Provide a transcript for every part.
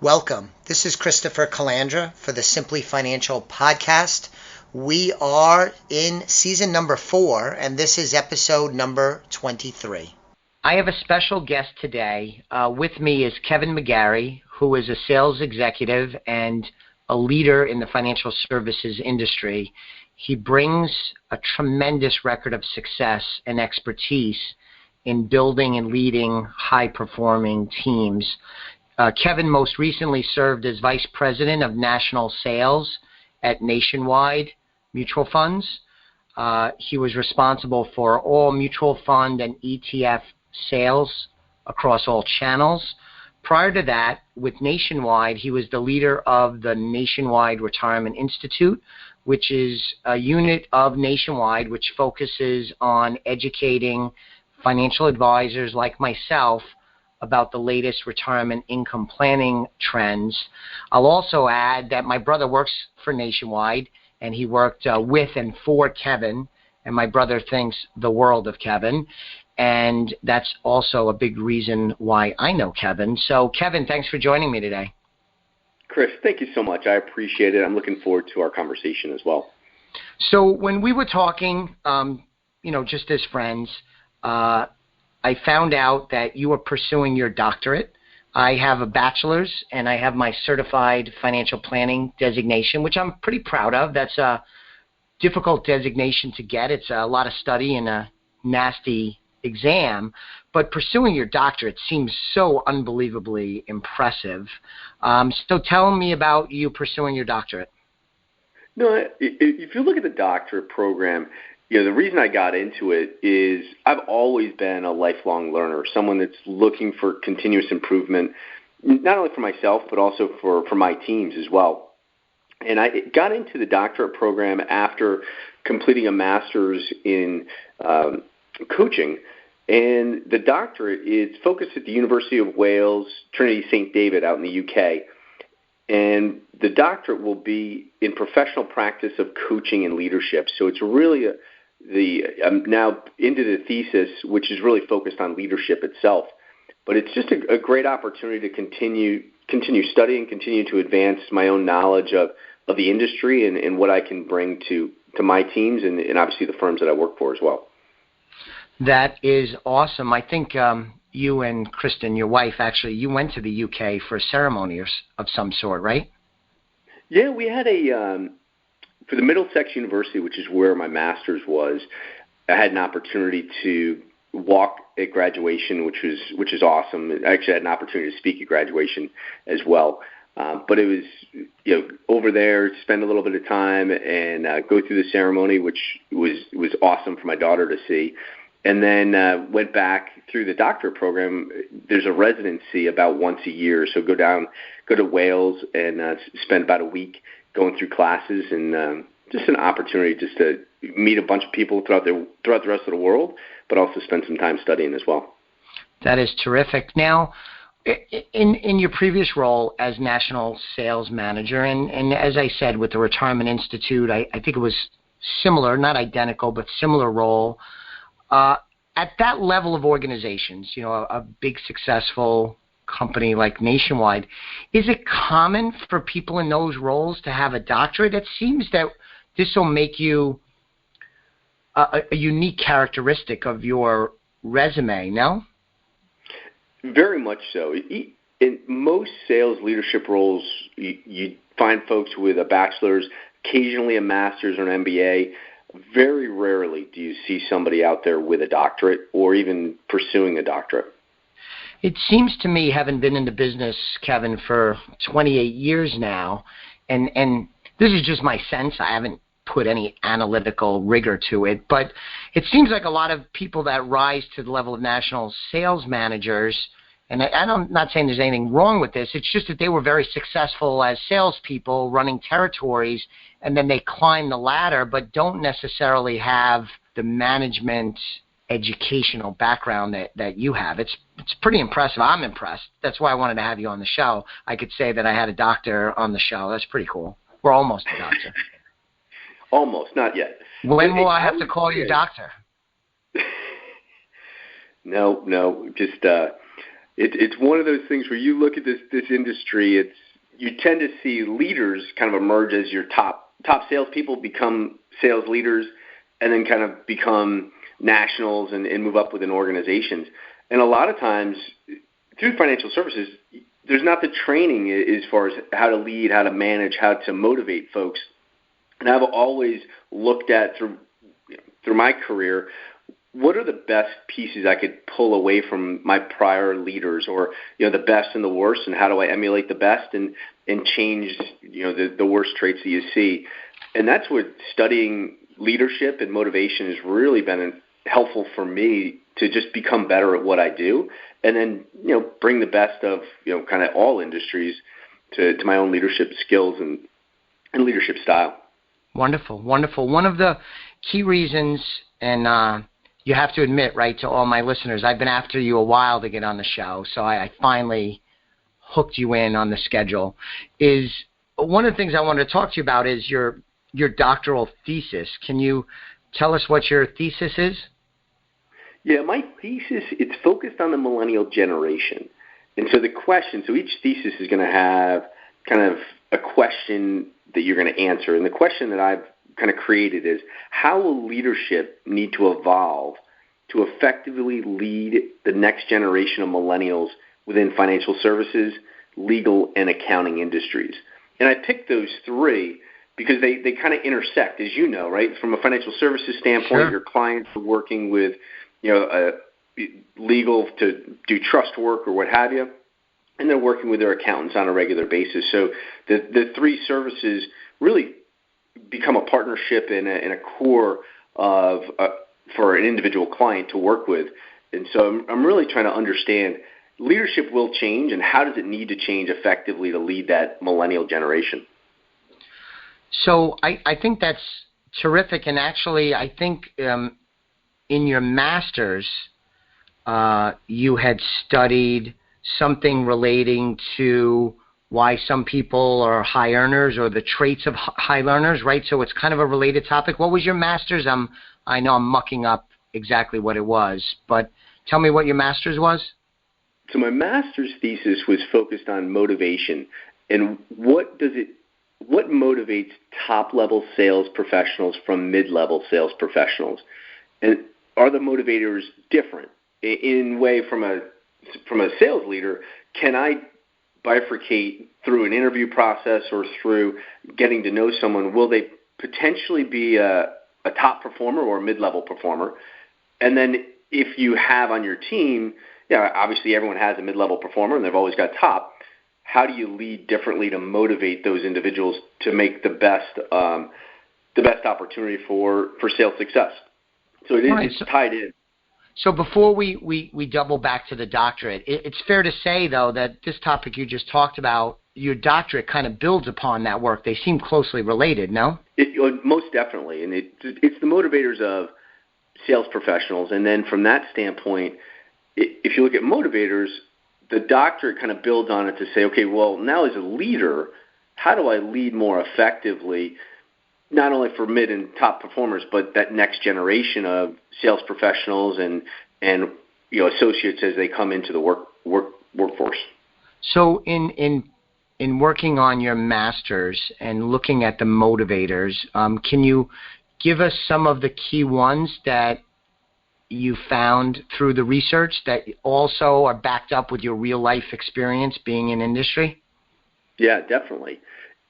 Welcome. This is Christopher Calandra for the Simply Financial podcast. We are in season number 4, and this is episode number 23. I have a special guest today. With me is Kevin McGarry, who is a sales executive and a leader in the financial services industry. He brings a tremendous record of success and expertise in building and leading high-performing teams. Kevin most recently served as Vice President of National Sales at Nationwide Mutual Funds. He was responsible for all mutual fund and ETF sales across all channels. Prior to that, with Nationwide, he was the leader of the Nationwide Retirement Institute, which is a unit of Nationwide which focuses on educating financial advisors like myself about the latest retirement income planning trends. I'll also add that my brother works for Nationwide, and he worked with and for Kevin, and my brother thinks the world of Kevin, and that's also a big reason why I know Kevin. So, Kevin, thanks for joining me today. Chris, thank you so much. I appreciate it. I'm looking forward to our conversation as well. So when we were talking, just as friends, I found out that you were pursuing your doctorate. I have a bachelor's, and I have my certified financial planning designation, which I'm pretty proud of. That's a difficult designation to get. It's a lot of study and a nasty exam, but pursuing your doctorate seems so unbelievably impressive. So tell me about you pursuing your doctorate. No, if you look at the doctorate program, the reason I got into it is I've always been a lifelong learner, someone that's looking for continuous improvement, not only for myself, but also for my teams as well. And I got into the doctorate program after completing a master's in coaching. And the doctorate is focused at the University of Wales, Trinity St. David out in the UK. And the doctorate will be in professional practice of coaching and leadership. So it's really I'm now into the thesis, which is really focused on leadership itself. But it's just a great opportunity to continue studying, continue to advance my own knowledge of the industry and what I can bring to my teams and obviously the firms that I work for as well. That is awesome. I think you and Kristen, your wife, actually, you went to the UK for a ceremony of some sort, right? Yeah, we had for the Middlesex University, which is where my master's was, I had an opportunity to walk at graduation, which is awesome. I actually had an opportunity to speak at graduation as well. But it was, over there, spend a little bit of time and go through the ceremony, which was awesome for my daughter to see. And then went back through the doctorate program. There's a residency about once a year, so go to Wales and spend about a week going through classes and just an opportunity just to meet a bunch of people throughout the rest of the world, but also spend some time studying as well. That is terrific. Now, in your previous role as national sales manager, and as I said with the Retirement Institute, I think it was similar, not identical, but similar role. At that level of organizations, a big successful company like Nationwide, is it common for people in those roles to have a doctorate? It seems that this will make you a unique characteristic of your resume, no? Very much so. In most sales leadership roles, you find folks with a bachelor's, occasionally a master's or an MBA. Very rarely do you see somebody out there with a doctorate or even pursuing a doctorate. It seems to me, having been in the business, Kevin, for 28 years now, and this is just my sense, I haven't put any analytical rigor to it, but it seems like a lot of people that rise to the level of national sales managers, and I'm not saying there's anything wrong with this, it's just that they were very successful as salespeople running territories, and then they climb the ladder, but don't necessarily have the management educational background that you have. It's pretty impressive. I'm impressed. That's why I wanted to have you on the show. I could say that I had a doctor on the show. That's pretty cool. We're almost a doctor. Almost, not yet. When will I have to call you doctor? No, just It's one of those things where you look at this industry, you tend to see leaders kind of emerge as your top salespeople become sales leaders, and then kind of become nationals and move up within organizations. And a lot of times through financial services, there's not the training as far as how to lead, how to manage, how to motivate folks. And I've always looked at through my career, what are the best pieces I could pull away from my prior leaders, or the best and the worst, and how do I emulate the best and change the worst traits that you see. And that's what studying leadership and motivation has really been helpful for me to just become better at what I do, and then bring the best of kind of all industries to my own leadership skills and leadership style. Wonderful, wonderful. One of the key reasons, and you have to admit, right, to all my listeners, I've been after you a while to get on the show, so I finally hooked you in on the schedule, is one of the things I wanted to talk to you about is your doctoral thesis. Can you tell us what your thesis is? Yeah, my thesis, it's focused on the millennial generation. And so each thesis is going to have kind of a question that you're going to answer. And the question that I've kind of created is, how will leadership need to evolve to effectively lead the next generation of millennials within financial services, legal, and accounting industries? And I picked those three because they kind of intersect, as you know, right? From a financial services standpoint, Sure. Your clients are working with legal to do trust work or what have you, and they're working with their accountants on a regular basis. So the three services really become a partnership and a core of for an individual client to work with. And so I'm really trying to understand leadership will change, and how does it need to change effectively to lead that millennial generation? So I think that's terrific, and actually I think in your master's you had studied something relating to why some people are high earners, or the traits of high learners, right? So it's kind of a related topic. What was your master's? I know I'm mucking up exactly what it was, but tell me what your master's was. So my master's thesis was focused on motivation and what motivates top-level sales professionals from mid-level sales professionals, and are the motivators different in way from a sales leader? Can I bifurcate through an interview process or through getting to know someone? Will they potentially be a top performer or a mid-level performer? And then if you have on your team, obviously everyone has a mid-level performer and they've always got top. How do you lead differently to motivate those individuals to make the best opportunity for sales success? So it's tied in. So before we double back to the doctorate, it's fair to say, though, that this topic you just talked about, your doctorate kind of builds upon that work. They seem closely related, no? Most definitely. And it's the motivators of sales professionals. And then from that standpoint, if you look at motivators, the doctorate kind of builds on it to say, okay, well, now as a leader, how do I lead more effectively, not only for mid and top performers, but that next generation of sales professionals and associates as they come into the workforce. So in working on your master's and looking at the motivators, can you give us some of the key ones that you found through the research that also are backed up with your real life experience being in industry? Yeah, definitely.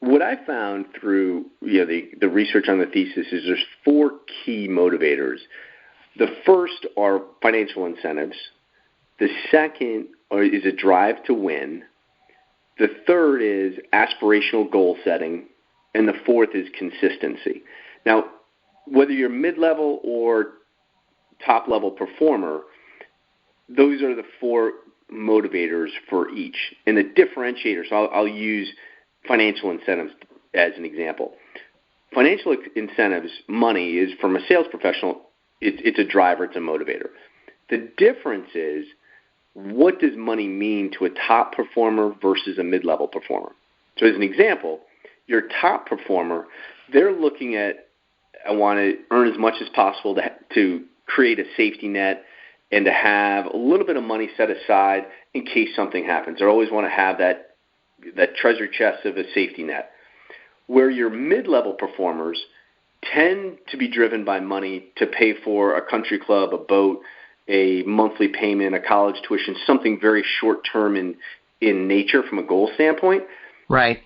What I found through the research on the thesis is there's 4 key motivators. The first are financial incentives. The second is a drive to win. The third is aspirational goal setting. And the fourth is consistency. Now, whether you're mid-level or top-level performer, those are the 4 motivators for each. And the differentiators, I'll use financial incentives as an example. Financial incentives, money, is from a sales professional, it's a driver, it's a motivator. The difference is, what does money mean to a top performer versus a mid-level performer? So as an example, your top performer, they're looking at, I want to earn as much as possible to create a safety net and to have a little bit of money set aside in case something happens. They always want to have that treasure chest of a safety net. Where your mid-level performers tend to be driven by money to pay for a country club, a boat, a monthly payment, a college tuition, something very short-term in nature from a goal standpoint. Right.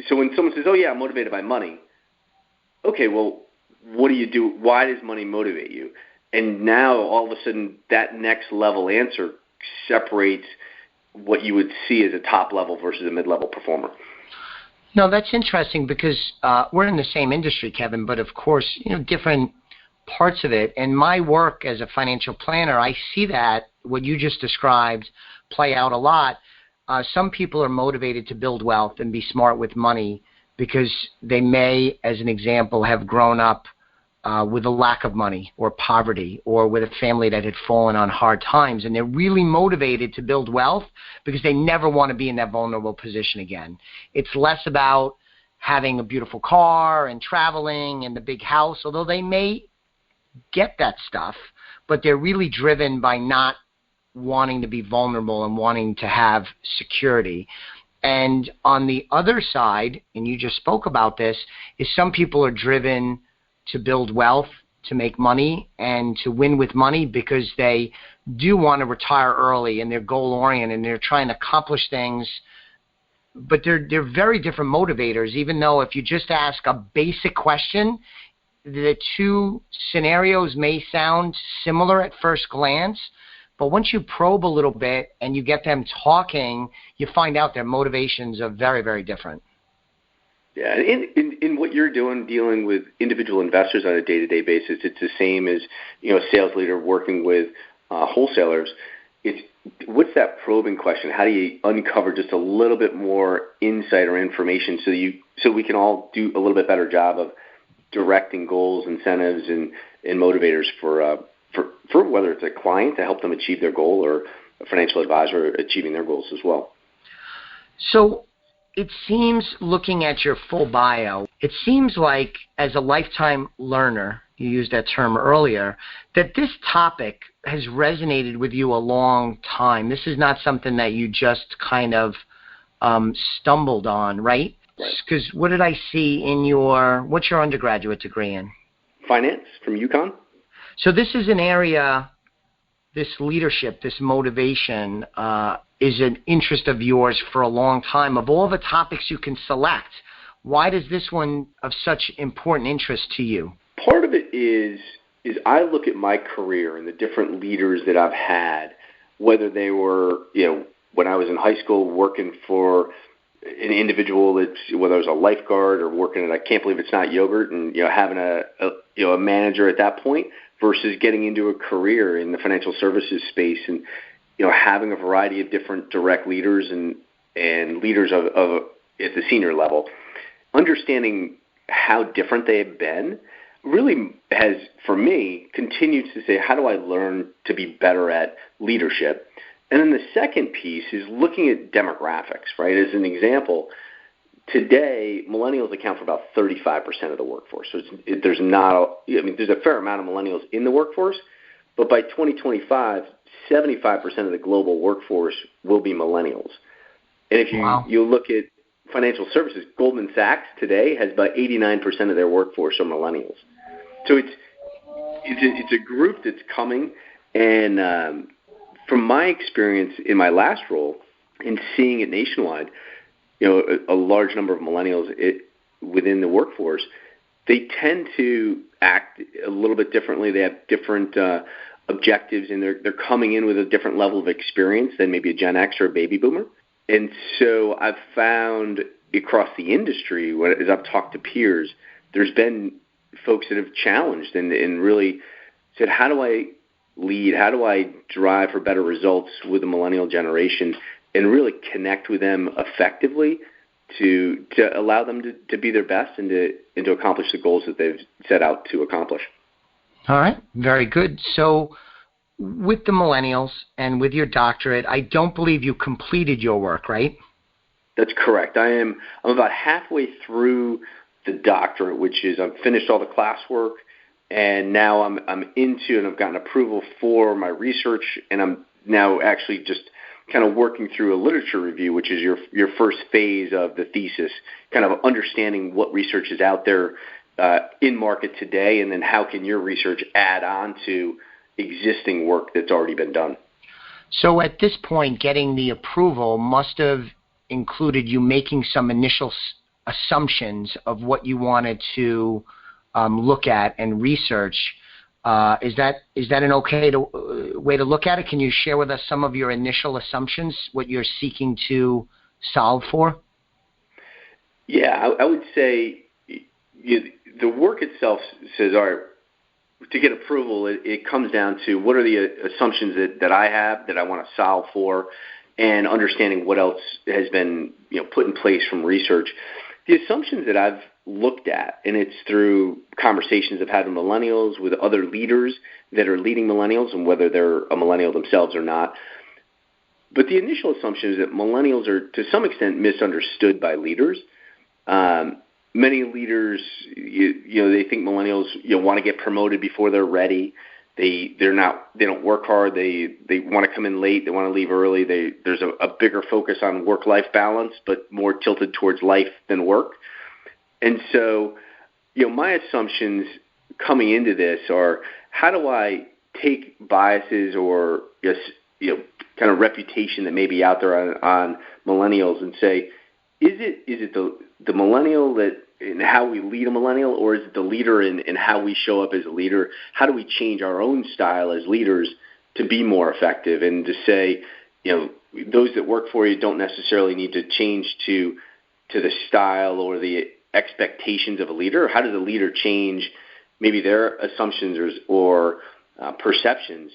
So when someone says, "Oh yeah, I'm motivated by money," okay, well, what do you do? Why does money motivate you? And now all of a sudden, that next level answer separates what you would see as a top level versus a mid-level performer. No, that's interesting because we're in the same industry, Kevin, but of course, different parts of it. And my work as a financial planner, I see that what you just described play out a lot. Some people are motivated to build wealth and be smart with money because they may, as an example, have grown up with a lack of money or poverty or with a family that had fallen on hard times. And they're really motivated to build wealth because they never want to be in that vulnerable position again. It's less about having a beautiful car and traveling and the big house, although they may get that stuff, but they're really driven by not wanting to be vulnerable and wanting to have security. And on the other side, and you just spoke about this, is some people are driven to build wealth, to make money, and to win with money because they do want to retire early and they're goal-oriented and they're trying to accomplish things. But they're very different motivators, even though if you just ask a basic question, the two scenarios may sound similar at first glance, but once you probe a little bit and you get them talking, you find out their motivations are very, very different. Yeah, in what you're doing, dealing with individual investors on a day-to-day basis, it's the same as a sales leader working with wholesalers. What's that probing question? How do you uncover just a little bit more insight or information so we can all do a little bit better job of directing goals, incentives, and motivators for whether it's a client to help them achieve their goal or a financial advisor achieving their goals as well. So it seems, looking at your full bio, it seems like as a lifetime learner, you used that term earlier, that this topic has resonated with you a long time. This is not something that you just kind of stumbled on, right? Because what did I see in what's your undergraduate degree in? Finance from UConn. So this is an area, this leadership, this motivation is an interest of yours for a long time. Of all the topics you can select, why does this one of such important interest to you? Part of it is I look at my career and the different leaders that I've had, whether they were, when I was in high school working for an individual whether it was a lifeguard or working at I can't believe it's not yogurt and having a manager at that point versus getting into a career in the financial services space and having a variety of different direct leaders and leaders of at the senior level. Understanding how different they have been really has, for me, continued to say, how do I learn to be better at leadership? And then the second piece is looking at demographics, right? As an example, today, millennials account for about 35% of the workforce. So there's a fair amount of millennials in the workforce, but by 2025, 75% of the global workforce will be millennials. And if you look at financial services, Goldman Sachs today has about 89% of their workforce are millennials. So it's a group that's coming, and from my experience in my last role and seeing it nationwide, a large number of millennials within the workforce, they tend to act a little bit differently. They have different objectives, and they're coming in with a different level of experience than maybe a Gen X or a baby boomer. And so I've found across the industry, as I've talked to peers, there's been folks that have challenged and really said, how do I lead? How do I drive for better results with the millennial generation and really connect with them effectively to allow them to be their best and to accomplish the goals that they've set out to accomplish? All right. Very good. So with the millennials and with your doctorate, I don't believe you completed your work, right? That's correct. I'm about halfway through the doctorate, which is I've finished all the classwork, and now I'm into and I've gotten approval for my research, and I'm now actually just kind of working through a literature review, which is your first phase of the thesis, kind of understanding what research is out there in market today, and then how can your research add on to existing work that's already been done. So at this point, getting the approval must have included you making some initial assumptions of what you wanted to look at and research. Is that an okay way to look at it? Can you share with us some of your initial assumptions, what you're seeking to solve for? Yeah, I would say the work itself says, all right, to get approval, it comes down to what are the assumptions that I have that I want to solve for, and understanding what else has been put in place from research. The assumptions that I've looked at, and it's through conversations I've had with millennials, with other leaders that are leading millennials, and whether they're a millennial themselves or not. But the initial assumption is that millennials are, to some extent, misunderstood by leaders. Many leaders, they think millennials want to get promoted before they're ready. They don't work hard. They want to come in late. They want to leave early. There's a bigger focus on work-life balance, but more tilted towards life than work. And so, my assumptions coming into this are, how do I take biases or kind of reputation that may be out there on millennials and say, is it the millennial that in how we lead a millennial, or is it the leader in how we show up as a leader? How do we change our own style as leaders to be more effective, and to say, those that work for you don't necessarily need to change to the style or the expectations of a leader? How does a leader change maybe their assumptions or perceptions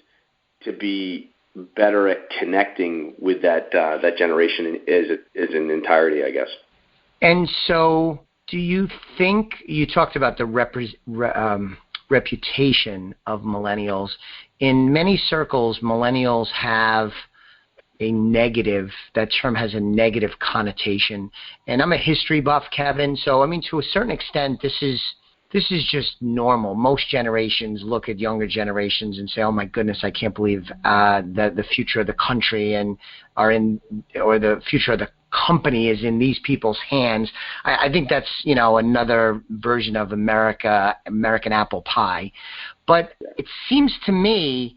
to be better at connecting with that generation as an entirety, I guess? And so, do you think, you talked about the reputation of millennials. In many circles, millennials have a negative, that term has a negative connotation. And I'm a history buff, Kevin, so to a certain extent, this is just normal. Most generations look at younger generations and say, oh my goodness, I can't believe the future of the country or the future of the company is in these people's hands. I think that's, another version of American apple pie. But it seems to me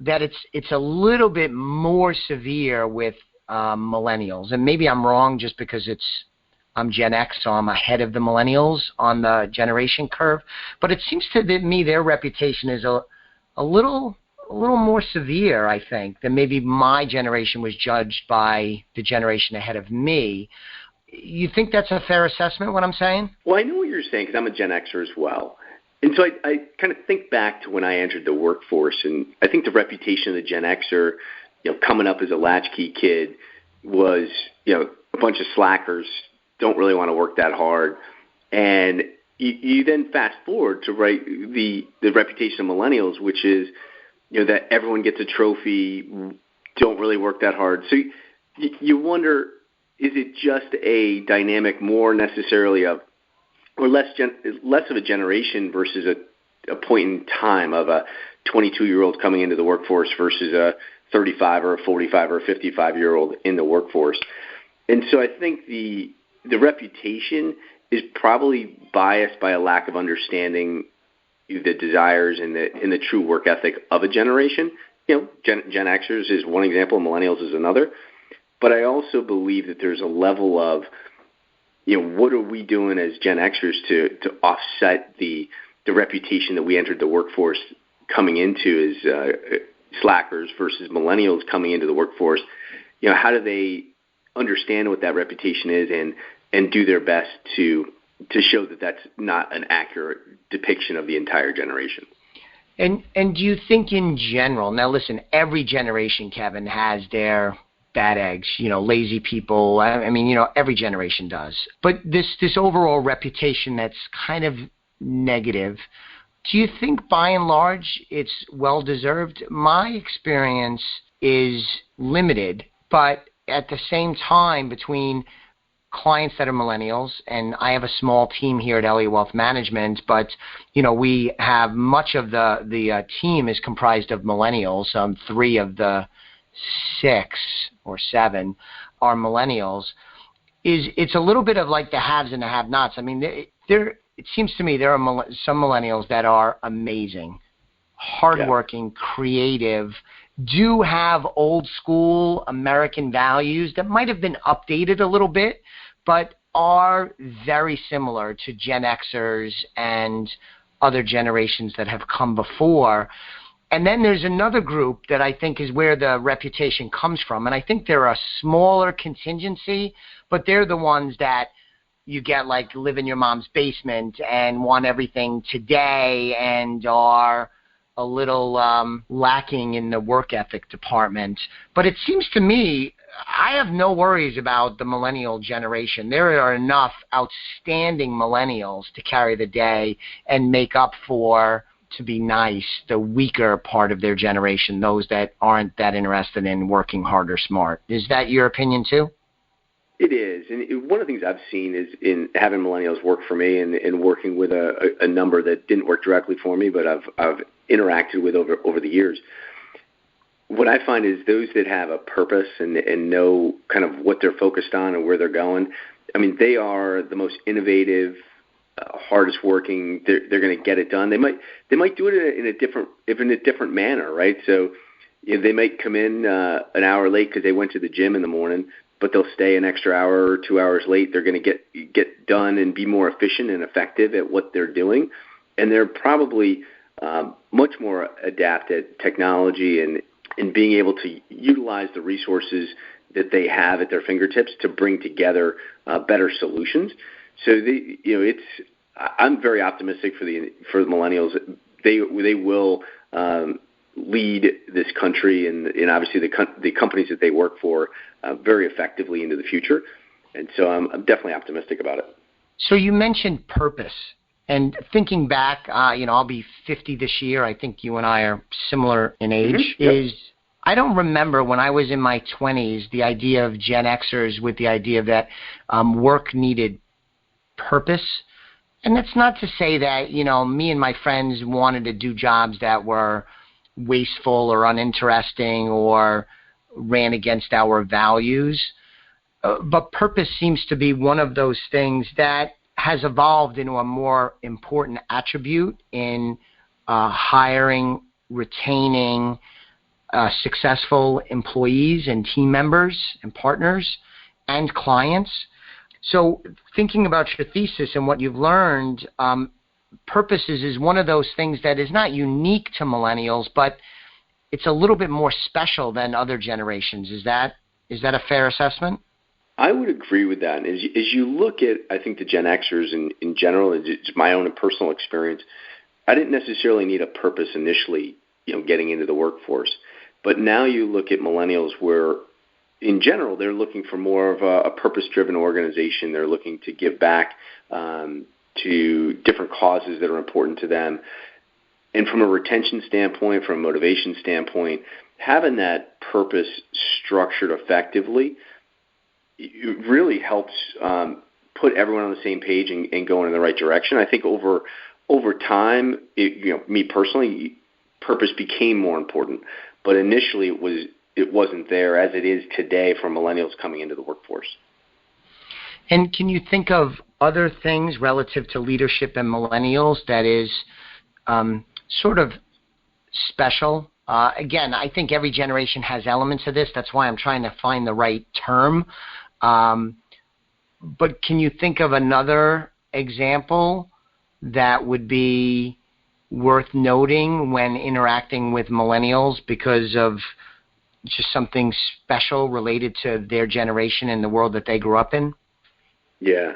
that it's a little bit more severe with millennials. And maybe I'm wrong just because I'm Gen X, so I'm ahead of the millennials on the generation curve. But it seems to me their reputation is a little more severe, I think, than maybe my generation was judged by the generation ahead of me. You think that's a fair assessment, what I'm saying? Well, I know what you're saying, because I'm a Gen Xer as well. And so I kind of think back to when I entered the workforce, and I think the reputation of the Gen Xer, coming up as a latchkey kid was, a bunch of slackers, don't really want to work that hard. And you then fast forward to the reputation of millennials, which is, that everyone gets a trophy, don't really work that hard. So you wonder, is it just a dynamic more necessarily of, or less of a generation versus a point in time of a 22-year-old coming into the workforce versus a 35 or a 45 or a 55-year-old in the workforce? And so I think the reputation is probably biased by a lack of understanding the desires and the true work ethic of a generation. Gen Xers is one example, millennials is another. But I also believe that there's a level of, what are we doing as Gen Xers to offset the reputation that we entered the workforce coming into as slackers versus millennials coming into the workforce? How do they understand what that reputation is and do their best to show that that's not an accurate depiction of the entire generation? And do you think in general, now listen, every generation, Kevin, has their bad eggs, lazy people. Every generation does. But this overall reputation that's kind of negative, do you think by and large it's well-deserved? My experience is limited, but at the same time, between clients that are millennials, and I have a small team here at Elliott Wealth Management, but we have much of the team is comprised of millennials. 3 of the 6 or 7 are millennials, it's a little bit of like the haves and the have-nots. I mean, it seems to me there are some millennials that are amazing, hardworking, creative, do have old school American values that might have been updated a little bit, but are very similar to Gen Xers and other generations that have come before. And then there's another group that I think is where the reputation comes from. And I think they're a smaller contingency, but they're the ones that you get like live in your mom's basement and want everything today and are a little lacking in the work ethic department. But it seems to me I have no worries about the millennial generation. There are enough outstanding millennials to carry the day and make up for, to be nice, the weaker part of their generation, those that aren't that interested in working hard or smart. Is that your opinion too? It is. And one of the things I've seen is in having millennials work for me and working with a number that didn't work directly for me, but I've interacted with over the years. What I find is those that have a purpose and know kind of what they're focused on and where they're going, I mean, they are the most innovative, hardest working. They're going to get it done. They might do it in a different manner, right? So they might come in an hour late because they went to the gym in the morning, but they'll stay an extra hour or 2 hours late. They're going to get done and be more efficient and effective at what they're doing, and they're probably much more adept at technology and being able to utilize the resources that they have at their fingertips to bring together better solutions. So I'm very optimistic for the millennials. They will lead this country and obviously the companies that they work for very effectively into the future. And so I'm definitely optimistic about it. So you mentioned purpose. And thinking back, I'll be 50 this year. I think you and I are similar in age. Mm-hmm. Yep. I don't remember when I was in my 20s the idea of Gen Xers with the idea that work needed purpose. And that's not to say that, me and my friends wanted to do jobs that were wasteful or uninteresting or ran against our values. But purpose seems to be one of those things that has evolved into a more important attribute in hiring, retaining successful employees and team members and partners and clients. So thinking about your thesis and what you've learned, purpose is one of those things that is not unique to millennials, but it's a little bit more special than other generations. Is that a fair assessment? I would agree with that. And as you look at, I think, the Gen Xers in general, it's my own personal experience, I didn't necessarily need a purpose initially, getting into the workforce. But now you look at millennials where, in general, they're looking for more of a purpose-driven organization. They're looking to give back to different causes that are important to them. And from a retention standpoint, from a motivation standpoint, having that purpose structured effectively, it really helps put everyone on the same page and going in the right direction. I think over time, me personally, purpose became more important. But initially, it wasn't there as it is today for millennials coming into the workforce. And can you think of other things relative to leadership and millennials that is sort of special? Again, I think every generation has elements of this. That's why I'm trying to find the right term. But can you think of another example that would be worth noting when interacting with millennials because of just something special related to their generation and the world that they grew up in? Yeah.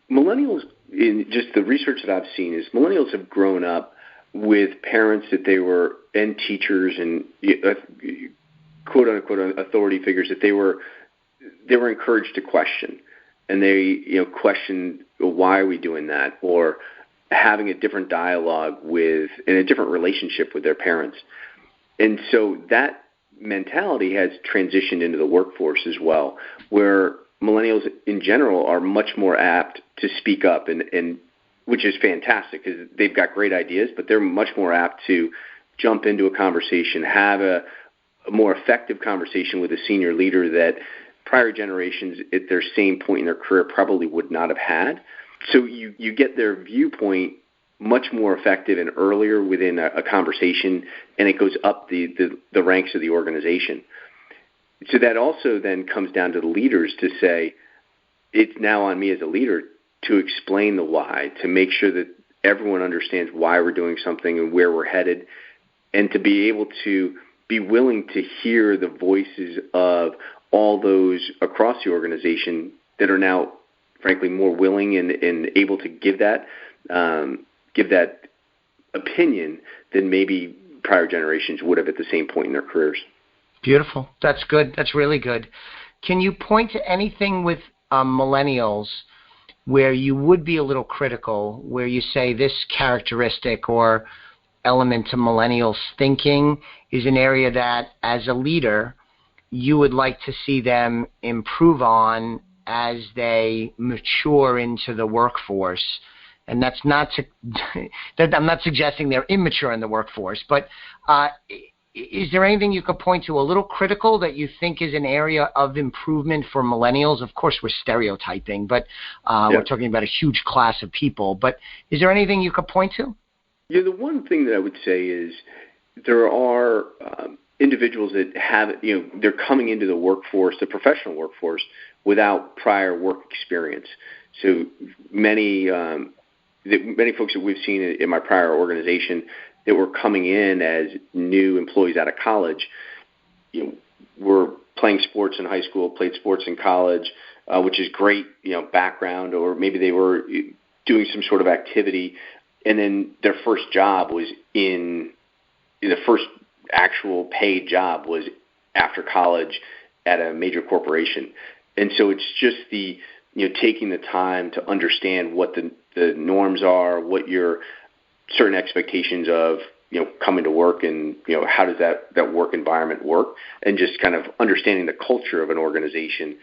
Millennials, in just the research that I've seen, is millennials have grown up with parents that they were, and teachers and quote unquote authority figures that they were encouraged to question, and they questioned, why are we doing that, or having a different dialogue with and a different relationship with their parents. And so that mentality has transitioned into the workforce as well, where millennials in general are much more apt to speak up, and which is fantastic because they've got great ideas, but they're much more apt to jump into a conversation, have a a more effective conversation with a senior leader that prior generations at their same point in their career probably would not have had. So you get their viewpoint much more effective and earlier within a conversation, and it goes up the ranks of the organization. So that also then comes down to the leaders to say, it's now on me as a leader to explain the why, to make sure that everyone understands why we're doing something and where we're headed, and to be able to be willing to hear the voices of all those across the organization that are now, frankly, more willing and able to give that opinion than maybe prior generations would have at the same point in their careers. Beautiful. That's good. That's really good. Can you point to anything with millennials where you would be a little critical, where you say this characteristic or element to millennials thinking is an area that, as a leader, you would like to see them improve on as they mature into the workforce? And that's not I'm not suggesting they're immature in the workforce, but is there anything you could point to a little critical that you think is an area of improvement for millennials? Of course, we're stereotyping, but we're talking about a huge class of people. But is there anything you could point to? Yeah, the one thing that I would say is there are individuals that have, they're coming into the workforce, the professional workforce, without prior work experience. So many folks that we've seen in my prior organization that were coming in as new employees out of college, were playing sports in high school, played sports in college, which is great, background, or maybe they were doing some sort of activity, and then their first job was the first actual paid job was after college at a major corporation. And so it's just taking the time to understand what the norms are, what your certain expectations of, coming to work, and, how does that work environment work, and just kind of understanding the culture of an organization,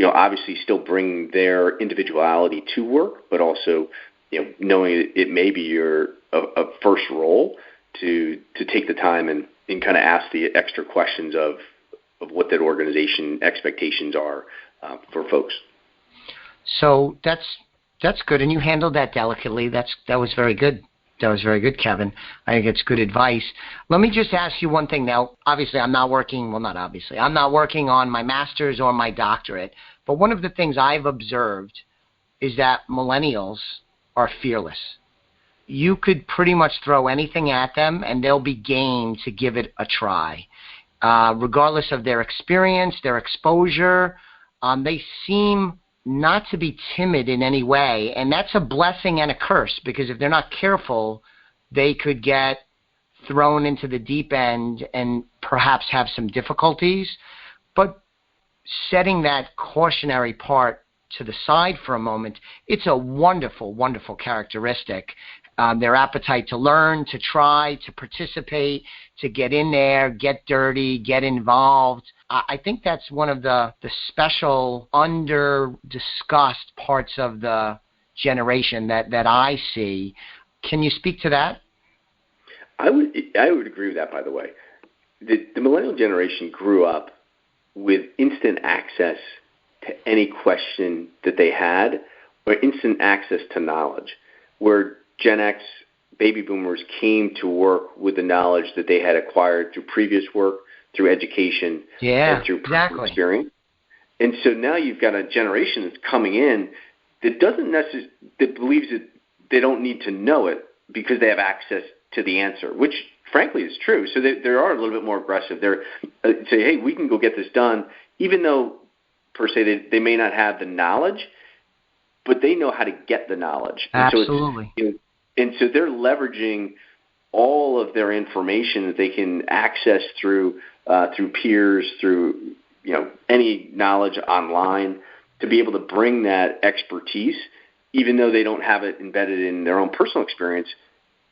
obviously still bringing their individuality to work, but also, knowing it may be a first role to take the time and kind of ask the extra questions of what that organization expectations are for folks. So that's good, and you handled that delicately. That was very good. That was very good, Kevin. I think it's good advice. Let me just ask you one thing. Now, obviously, I'm not working on my master's or my doctorate, but one of the things I've observed is that millennials are fearless. You could pretty much throw anything at them, and they'll be game to give it a try. Regardless of their experience, their exposure, they seem not to be timid in any way, and that's a blessing and a curse, because if they're not careful, they could get thrown into the deep end and perhaps have some difficulties. But setting that cautionary part to the side for a moment, it's a wonderful, wonderful characteristic. Their appetite to learn, to try, to participate, to get in there, get dirty, get involved. I think that's one of the special, under-discussed parts of the generation that I see. Can you speak to that? I would agree with that, by the way. The millennial generation grew up with instant access to any question that they had, or instant access to knowledge, where Gen X baby boomers came to work with the knowledge that they had acquired through previous work, through education, and through personal experience. And so now you've got a generation that's coming in that that believes that they don't need to know it because they have access to the answer, which frankly is true. So they are a little bit more aggressive. They're say, hey, we can go get this done, even though per se they may not have the knowledge, but they know how to get the knowledge. Absolutely. And so they're leveraging all of their information that they can access through peers, through any knowledge online, to be able to bring that expertise, even though they don't have it embedded in their own personal experience.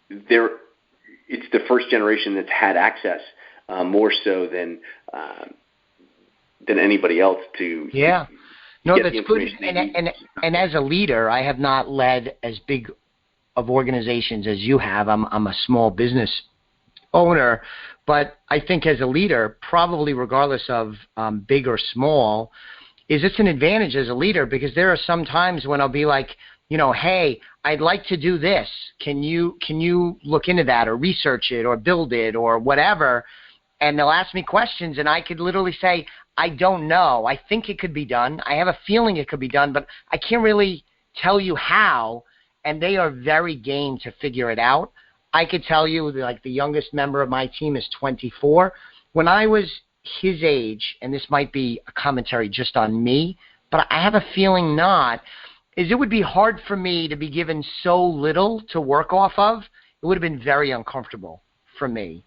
It's the first generation that's had access more so than anybody else to. Yeah, no, that's good. And as a leader, I have not led as big of organizations as you have. I'm a small business owner. But I think as a leader, probably regardless of big or small, is it's an advantage as a leader, because there are some times when I'll be like, hey, I'd like to do this. Can you look into that or research it or build it or whatever? And they'll ask me questions, and I could literally say, I don't know. I think it could be done. I have a feeling it could be done, but I can't really tell you how. And they are very game to figure it out. I could tell you, like, the youngest member of my team is 24. When I was his age, and this might be a commentary just on me, but I have a feeling not, is it would be hard for me to be given so little to work off of. It would have been very uncomfortable for me.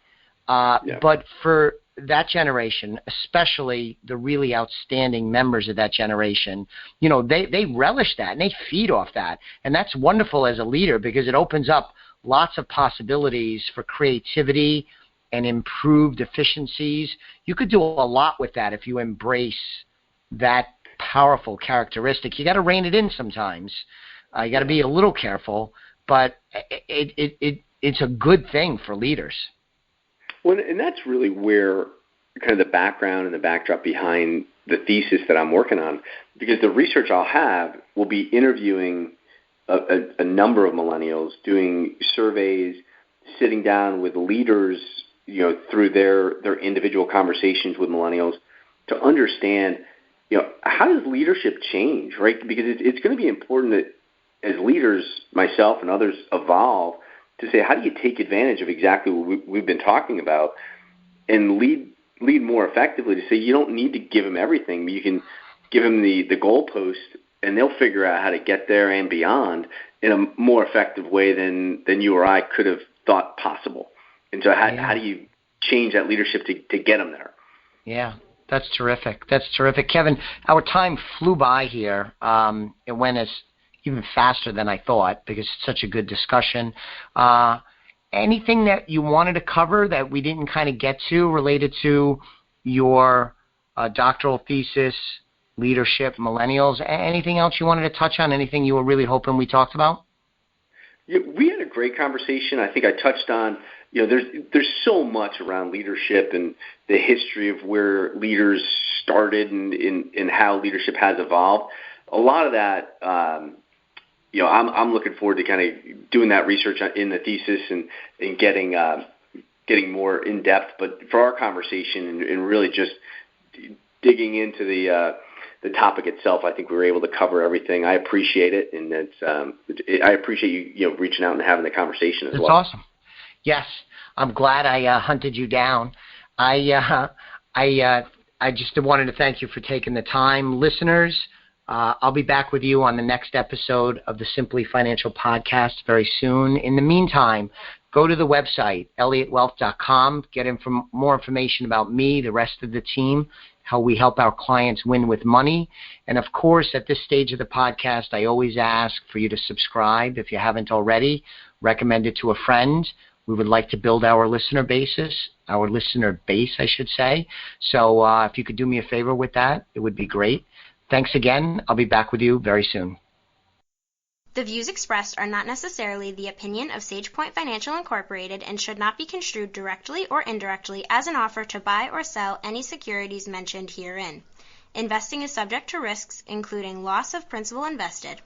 But for that generation, especially the really outstanding members of that generation, they relish that and they feed off that. And that's wonderful as a leader, because it opens up lots of possibilities for creativity and improved efficiencies. You could do a lot with that if you embrace that powerful characteristic. You got to rein it in sometimes. You got to be a little careful, but it's a good thing for leaders. Well, and that's really where kind of the background and the backdrop behind the thesis that I'm working on, because the research I'll have will be interviewing a number of millennials, doing surveys, sitting down with leaders, through their individual conversations with millennials to understand, how does leadership change, right? Because it's going to be important that as leaders, myself and others, evolve to say, how do you take advantage of exactly what we've been talking about and lead more effectively, to say you don't need to give them everything, but you can give them the goalpost, and they'll figure out how to get there and beyond in a more effective way than you or I could have thought possible. And so how do you change that leadership to get them there? Yeah, that's terrific. That's terrific. Kevin, our time flew by here. It went even faster than I thought, because it's such a good discussion. Anything that you wanted to cover that we didn't kind of get to related to your doctoral thesis, leadership, millennials? Anything else you wanted to touch on? Anything you were really hoping we talked about? Yeah, we had a great conversation. I think I touched on, there's so much around leadership and the history of where leaders started and how leadership has evolved. A lot of that, I'm looking forward to kind of doing that research in the thesis and getting more in depth. But for our conversation and really just digging into the topic itself, I think we were able to cover everything. I appreciate it, and I appreciate you reaching out and having the conversation as well. That's awesome. Yes, I'm glad I hunted you down. I just wanted to thank you for taking the time, listeners. I'll be back with you on the next episode of the Simply Financial podcast very soon. In the meantime, go to the website, elliottwealth.com, get more information about me, the rest of the team, how we help our clients win with money. And, of course, at this stage of the podcast, I always ask for you to subscribe if you haven't already. Recommend it to a friend. We would like to build our listener base, I should say. So if you could do me a favor with that, it would be great. Thanks again. I'll be back with you very soon. The views expressed are not necessarily the opinion of SagePoint Financial Incorporated and should not be construed directly or indirectly as an offer to buy or sell any securities mentioned herein. Investing is subject to risks, including loss of principal invested.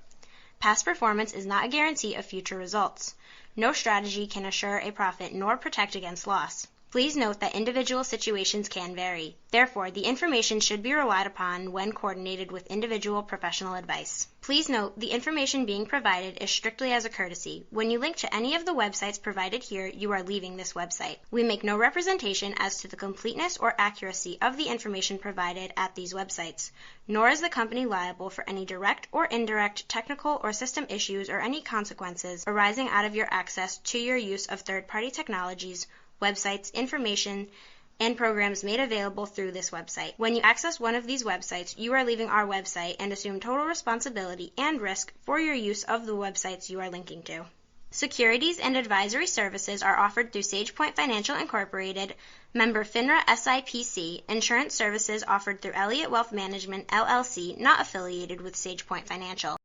Past performance is not a guarantee of future results. No strategy can assure a profit nor protect against loss. Please note that individual situations can vary. Therefore, the information should be relied upon when coordinated with individual professional advice. Please note, the information being provided is strictly as a courtesy. When you link to any of the websites provided here, you are leaving this website. We make no representation as to the completeness or accuracy of the information provided at these websites, nor is the company liable for any direct or indirect technical or system issues or any consequences arising out of your access to your use of third-party technologies, websites, information, and programs made available through this website. When you access one of these websites, you are leaving our website and assume total responsibility and risk for your use of the websites you are linking to. Securities and advisory services are offered through SagePoint Financial Incorporated, member FINRA SIPC. Insurance services offered through Elliott Wealth Management, LLC, not affiliated with SagePoint Financial.